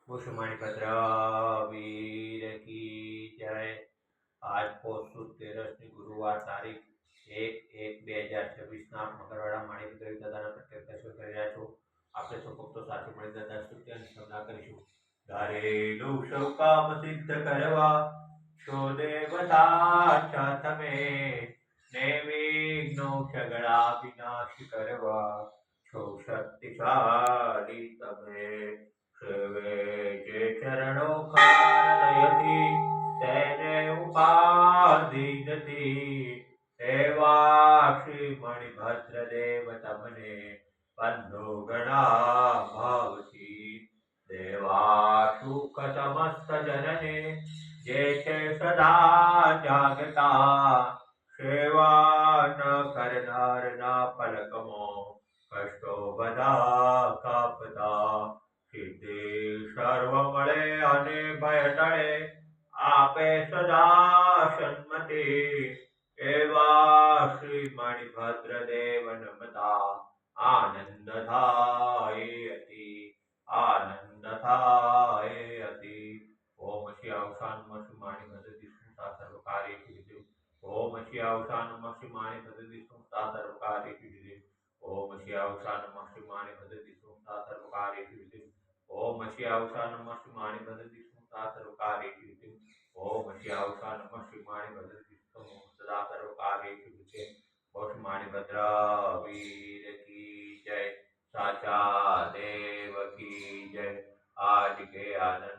मुसमाणीपत्र वीर की जय। आज पोस्ट सुद 13 गुरुवार तारीख 1/1/2026 મકરવાડા માણિક દાદાના પ્રત્યેક દર્શન કરી રહ્યા છો। આપણે સૌ ભક્તો સાથે મળી દાદા સ્તુતિ અને સ્તવના કરીશું। ધારેલું સૌ કામ સિદ્ધ કરવા છો દેવતા તમે, ને વિઘ્નો સગળા વિનાશ કરવા છો શક્તિશાળી તમે। સેવે જે ચરણો કારણયતિ તેને ઉપાધિ નથી, એવા શ્રી મણિભદ્ર દેવ તમને બંધો ગણા ભાવથી। દેવા સુખ સમસ્ત જનને જે છે સદા જાગતા, સેવા ન કરનારના પલકમો કષ્ટો બધા કાપતા। સિદ્ધિ સર્વ મળે અને ભય ટળે, આપે સદા સન્મતિ, એવા શ્રી મણિભદ્ર દેવ નમતા આનંદ થાય અતિ, આનંદ થાય અતિ। ઓમ શ્રી અવસાનમ શ્રી મણિભદ્ર વિષ્ણુ સર્વ કાર્યેષુ સિદ્ધિ। ઓમ શ્રી અવસાનમ શ્રી મણિભદ્ર વિષ્ણુ સર્વ કાર્યેષુ સિદ્ધિ। ઓમ શ્રી અવસાનમ શ્રી મણિભદ્ર વિષ્ણુ સર્વ કાર્યેષુ સિદ્ધિ। ओम श्री अवसानम श्री मणिभद्र विष्णु सदा सर्व कार्येषु सिद्धिं। ओम श्री अवसानम श्री मणिभद्र विष्णु सदा सर्व कार्येषु सिद्धिं। ओम मणिभद्र वीर की जय, साचा देव की जय। आज के आनंद